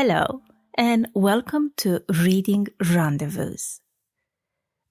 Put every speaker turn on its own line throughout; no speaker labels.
Hello, and welcome to Reading Rendezvous.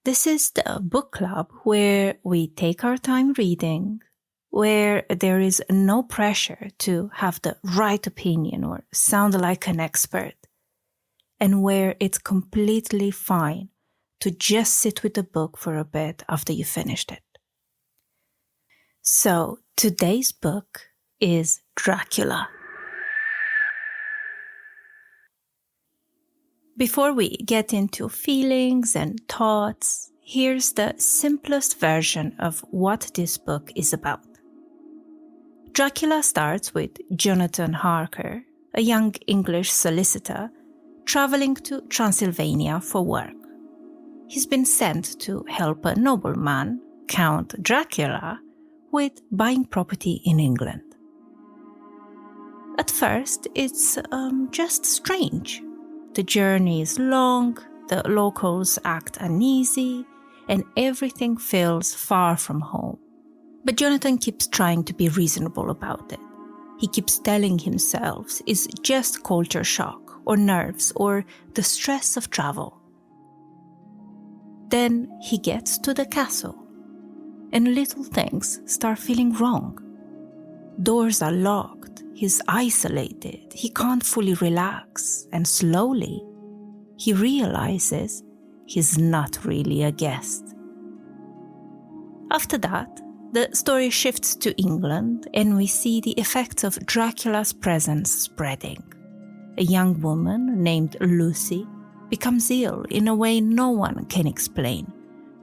This is the book club where we take our time reading, where there is no pressure to have the right opinion or sound like an expert, and where it's completely fine to just sit with the book for a bit after you finished it. So, today's book is Dracula. Before we get into feelings and thoughts, here's the simplest version of what this book is about. Dracula starts with Jonathan Harker, a young English solicitor, traveling to Transylvania for work. He's been sent to help a nobleman, Count Dracula, with buying property in England. At first, it's just strange. The journey is long, the locals act uneasy, and everything feels far from home. But Jonathan keeps trying to be reasonable about it. He keeps telling himself it's just culture shock, or nerves, or the stress of travel. Then he gets to the castle, and little things start feeling wrong. Doors are locked, he's isolated, he can't fully relax, and slowly he realizes he's not really a guest. After that, the story shifts to England and we see the effects of Dracula's presence spreading. A young woman named Lucy becomes ill in a way no one can explain.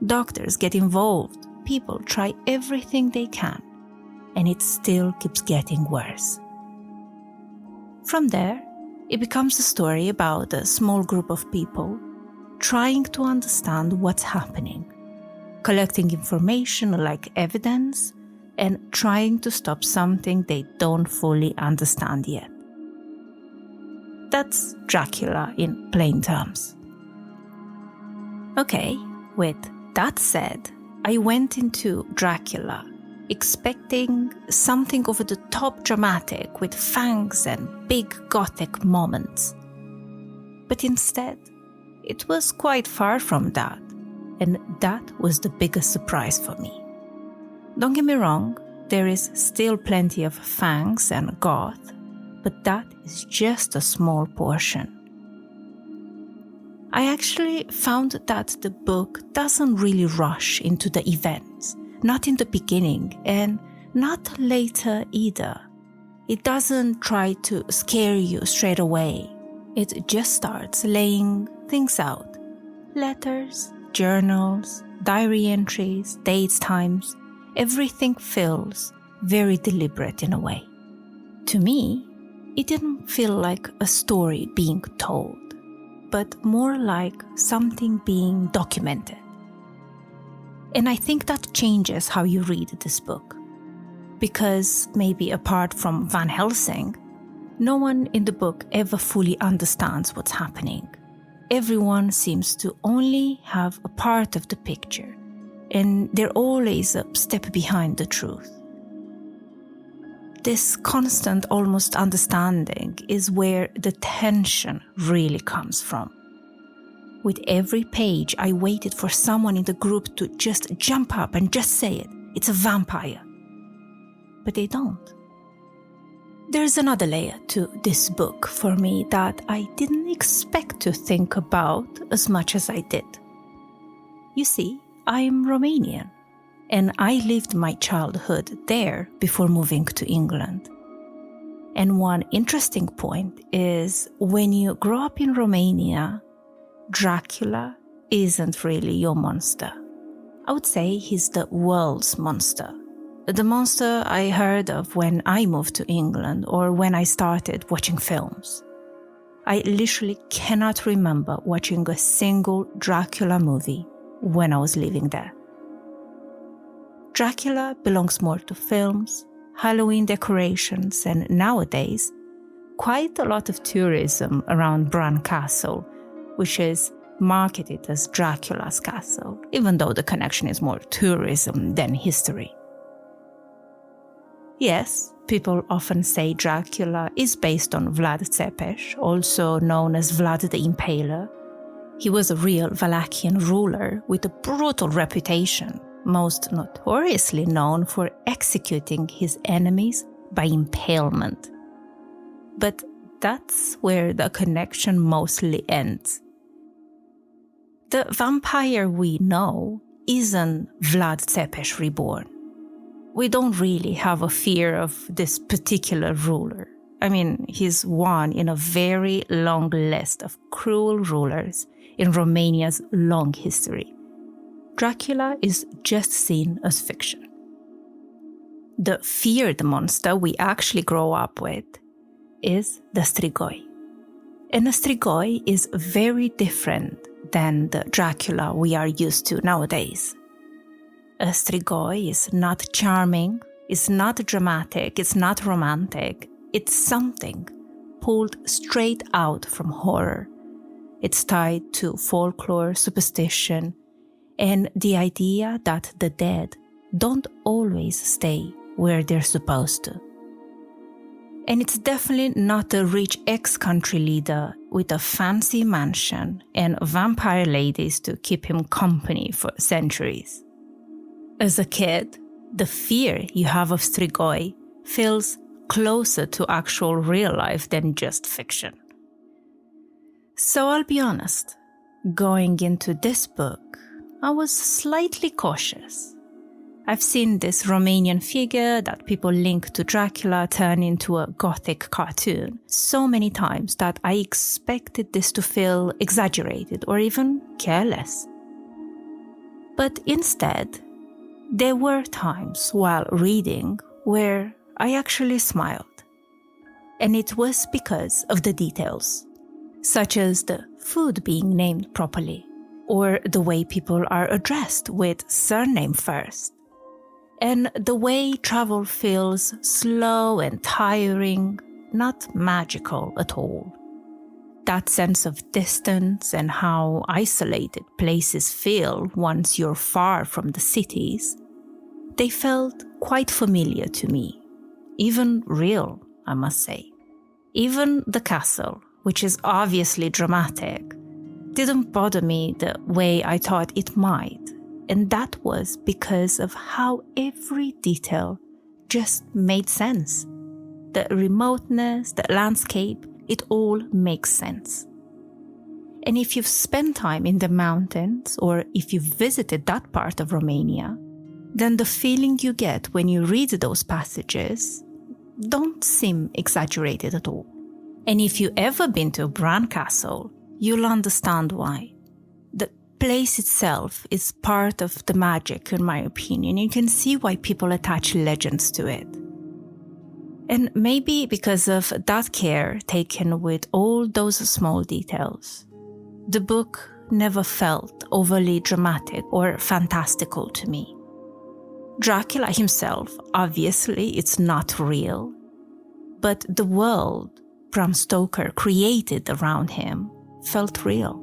Doctors get involved, people try everything they can, and it still keeps getting worse. From there, it becomes a story about a small group of people trying to understand what's happening, collecting information like evidence, and trying to stop something they don't fully understand yet. That's Dracula in plain terms. Okay, with that said, I went into Dracula expecting something over the top dramatic with fangs and big gothic moments. But instead, it was quite far from that, and that was the biggest surprise for me. Don't get me wrong, there is still plenty of fangs and goth, but that is just a small portion. I actually found that the book doesn't really rush into the events, not in the beginning and not later either. It doesn't try to scare you straight away. It just starts laying things out. Letters, journals, diary entries, dates, times, everything feels very deliberate in a way. To me, it didn't feel like a story being told, but more like something being documented. And I think that changes how you read this book. Because maybe apart from Van Helsing, no one in the book ever fully understands what's happening. Everyone seems to only have a part of the picture, and they're always a step behind the truth. This constant almost understanding is where the tension really comes from. With every page, I waited for someone in the group to just jump up and just say it. It's a vampire. But they don't. There's another layer to this book for me that I didn't expect to think about as much as I did. You see, I'm Romanian, and I lived my childhood there before moving to England. And one interesting point is when you grow up in Romania, Dracula isn't really your monster. I would say he's the world's monster. The monster I heard of when I moved to England or when I started watching films. I literally cannot remember watching a single Dracula movie when I was living there. Dracula belongs more to films, Halloween decorations, and nowadays, quite a lot of tourism around Bran Castle, which is marketed as Dracula's castle, even though the connection is more tourism than history. Yes, people often say Dracula is based on Vlad Tepes, also known as Vlad the Impaler. He was a real Wallachian ruler with a brutal reputation, most notoriously known for executing his enemies by impalement. But that's where the connection mostly ends. The vampire we know isn't Vlad Tepes reborn. We don't really have a fear of this particular ruler. I mean, he's one in a very long list of cruel rulers in Romania's long history. Dracula is just seen as fiction. The feared monster we actually grow up with is the strigoi. And a strigoi is very different than the Dracula we are used to nowadays. A strigoi is not charming, it's not dramatic, it's not romantic. It's something pulled straight out from horror. It's tied to folklore, superstition, and the idea that the dead don't always stay where they're supposed to. And it's definitely not a rich ex-country leader with a fancy mansion and vampire ladies to keep him company for centuries. As a kid, the fear you have of strigoi feels closer to actual real life than just fiction. So I'll be honest, going into this book, I was slightly cautious. I've seen this Romanian figure that people link to Dracula turn into a gothic cartoon so many times that I expected this to feel exaggerated or even careless. But instead, there were times while reading where I actually smiled. And it was because of the details, such as the food being named properly, or the way people are addressed with surname first, and the way travel feels slow and tiring, not magical at all. That sense of distance and how isolated places feel once you're far from the cities, they felt quite familiar to me, even real, I must say. Even the castle, which is obviously dramatic, didn't bother me the way I thought it might, and that was because of how every detail just made sense. The remoteness, the landscape, it all makes sense. And if you've spent time in the mountains, or if you've visited that part of Romania, then the feeling you get when you read those passages don't seem exaggerated at all. And if you've ever been to Bran Castle, you'll understand why. The place itself is part of the magic, in my opinion. You can see why people attach legends to it. And maybe because of that care taken with all those small details, the book never felt overly dramatic or fantastical to me. Dracula himself, obviously, it's not real, but the world Bram Stoker created around him felt real.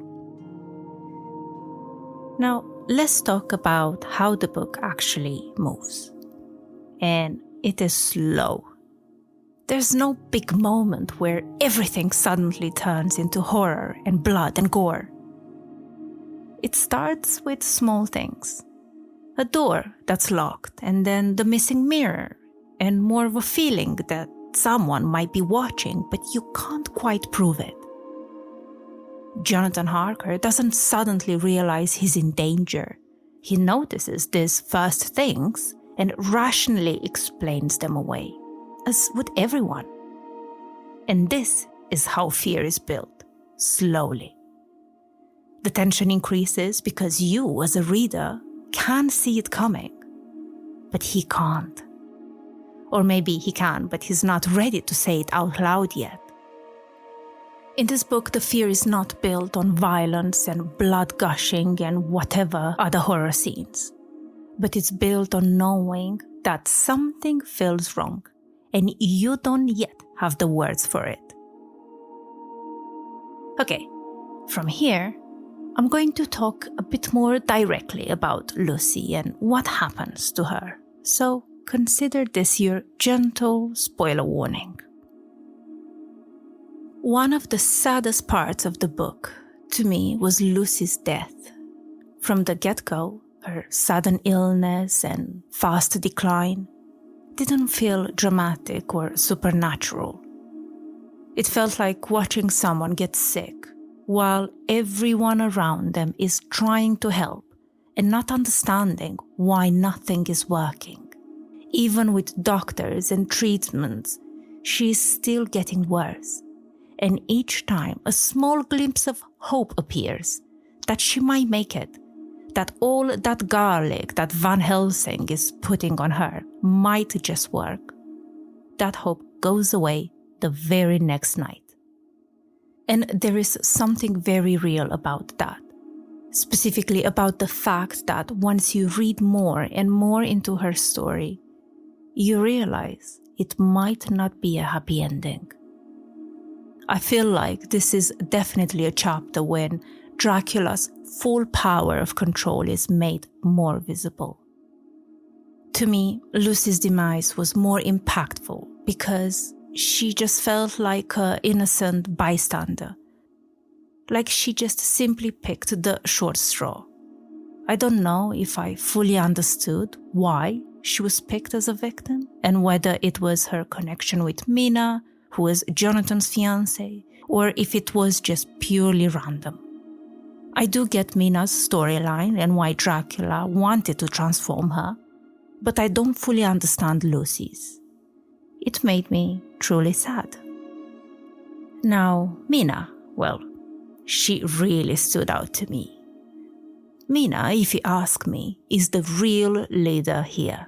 Now, let's talk about how the book actually moves. And it is slow. There's no big moment where everything suddenly turns into horror and blood and gore. It starts with small things. A door that's locked, and then the missing mirror, and more of a feeling that someone might be watching, but you can't quite prove it. Jonathan Harker doesn't suddenly realize he's in danger. He notices these first things and rationally explains them away, as would everyone. And this is how fear is built, slowly. The tension increases because you, as a reader, can see it coming, but he can't. Or maybe he can, but he's not ready to say it out loud yet. In this book, the fear is not built on violence and blood gushing and whatever other horror scenes, but it's built on knowing that something feels wrong, and you don't yet have the words for it. Okay, from here, I'm going to talk a bit more directly about Lucy and what happens to her. So consider this your gentle spoiler warning. One of the saddest parts of the book, to me, was Lucy's death. From the get-go, her sudden illness and fast decline didn't feel dramatic or supernatural. It felt like watching someone get sick while everyone around them is trying to help and not understanding why nothing is working. Even with doctors and treatments, she is still getting worse. And each time a small glimpse of hope appears, that she might make it, that all that garlic that Van Helsing is putting on her might just work, that hope goes away the very next night. And there is something very real about that, specifically about the fact that once you read more and more into her story, you realize it might not be a happy ending. I feel like this is definitely a chapter when Dracula's full power of control is made more visible. To me, Lucy's demise was more impactful because she just felt like an innocent bystander, like she just simply picked the short straw. I don't know if I fully understood why she was picked as a victim and whether it was her connection with Mina, who was Jonathan's fiancée, or if it was just purely random. I do get Mina's storyline and why Dracula wanted to transform her, but I don't fully understand Lucy's. It made me truly sad. Now, Mina, well, she really stood out to me. Mina, if you ask me, is the real leader here.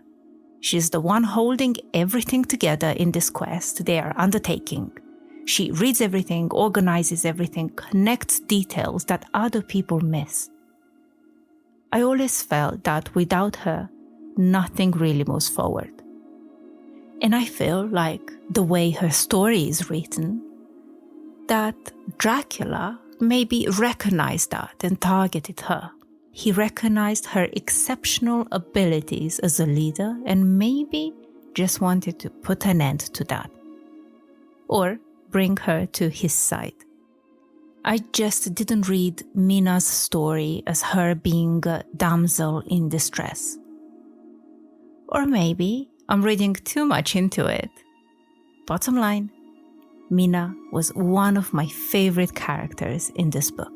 She's the one holding everything together in this quest they are undertaking. She reads everything, organizes everything, connects details that other people miss. I always felt that without her, nothing really moves forward. And I feel like the way her story is written, that Dracula maybe recognized that and targeted her. He recognized her exceptional abilities as a leader and maybe just wanted to put an end to that. Or bring her to his side. I just didn't read Mina's story as her being a damsel in distress. Or maybe I'm reading too much into it. Bottom line, Mina was one of my favorite characters in this book.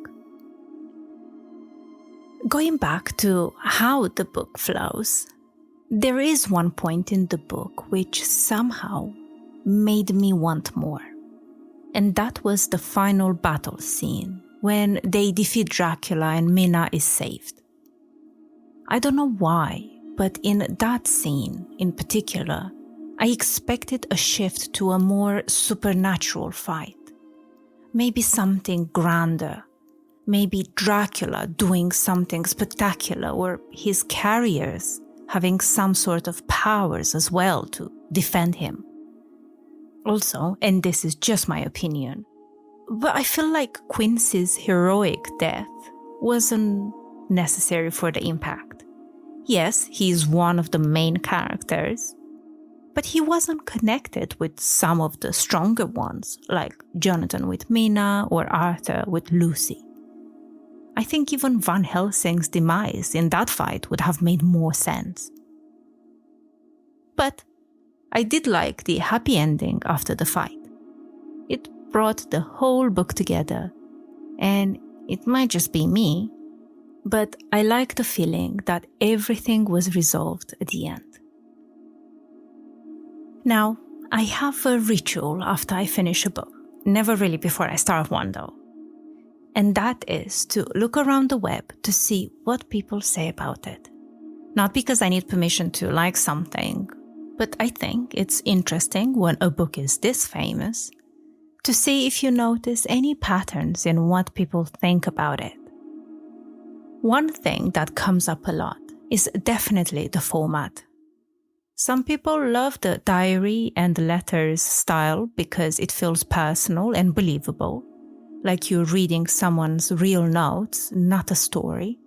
Going back to how the book flows, there is one point in the book which somehow made me want more. And that was the final battle scene, when they defeat Dracula and Mina is saved. I don't know why, but in that scene in particular, I expected a shift to a more supernatural fight. Maybe something grander. Maybe Dracula doing something spectacular, or his carriers having some sort of powers as well to defend him. Also, and this is just my opinion, but I feel like Quincy's heroic death wasn't necessary for the impact. Yes, he's one of the main characters, but he wasn't connected with some of the stronger ones, like Jonathan with Mina or Arthur with Lucy. I think even Van Helsing's demise in that fight would have made more sense. But I did like the happy ending after the fight. It brought the whole book together, and it might just be me, but I like the feeling that everything was resolved at the end. Now, I have a ritual after I finish a book, never really before I start one though. And that is to look around the web to see what people say about it. Not because I need permission to like something, but I think it's interesting when a book is this famous to see if you notice any patterns in what people think about it. One thing that comes up a lot is definitely the format. Some people love the diary and letters style because it feels personal and believable, like you're reading someone's real notes, not a story.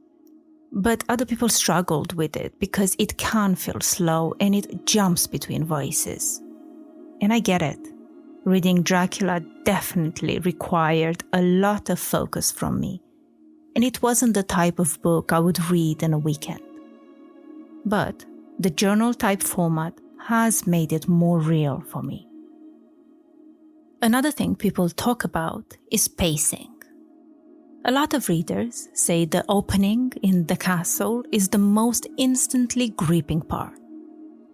But other people struggled with it because it can feel slow and it jumps between voices. And I get it. Reading Dracula definitely required a lot of focus from me. And it wasn't the type of book I would read in a weekend. But the journal type format has made it more real for me. Another thing people talk about is pacing. A lot of readers say the opening in the castle is the most instantly gripping part.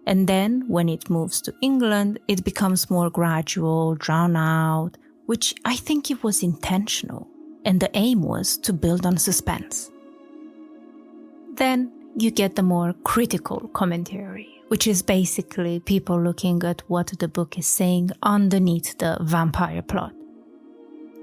And then when it moves to England, it becomes more gradual, drawn out, which I think it was intentional. And the aim was to build on suspense. Then you get the more critical commentary, which is basically people looking at what the book is saying underneath the vampire plot.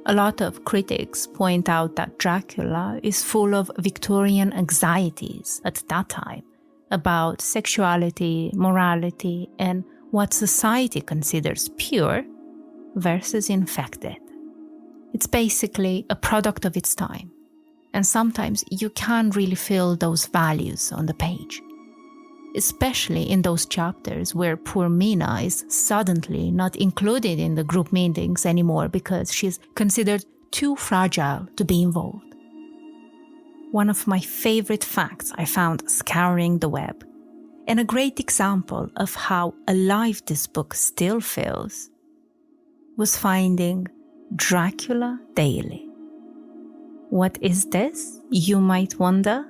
A lot of critics point out that Dracula is full of Victorian anxieties at that time about sexuality, morality, and what society considers pure versus infected. It's basically a product of its time, and sometimes you can't really feel those values on the page, especially in those chapters where poor Mina is suddenly not included in the group meetings anymore because she's considered too fragile to be involved. One of my favorite facts I found scouring the web, and a great example of how alive this book still feels, was finding Dracula Daily. What is this, you might wonder?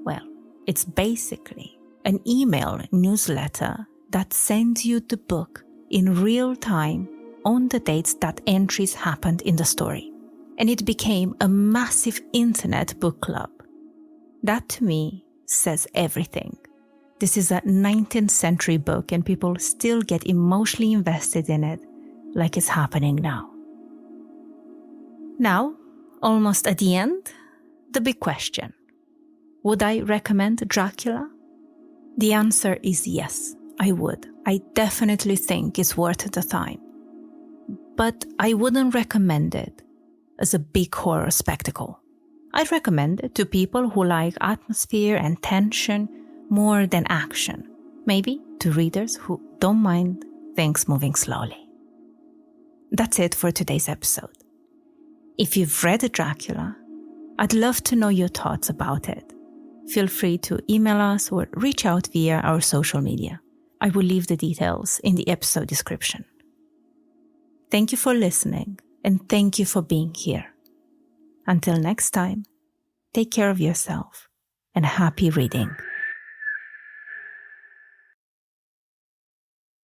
Well, it's basically an email newsletter that sends you the book in real time on the dates that entries happened in the story. And it became a massive internet book club. That to me says everything. This is a 19th century book and people still get emotionally invested in it like it's happening now. Now, almost at the end, the big question. Would I recommend Dracula? The answer is yes, I would. I definitely think it's worth the time. But I wouldn't recommend it as a big horror spectacle. I'd recommend it to people who like atmosphere and tension more than action. Maybe to readers who don't mind things moving slowly. That's it for today's episode. If you've read Dracula, I'd love to know your thoughts about it. Feel free to email us or reach out via our social media. I will leave the details in the episode description. Thank you for listening, and thank you for being here. Until next time, take care of yourself and happy reading.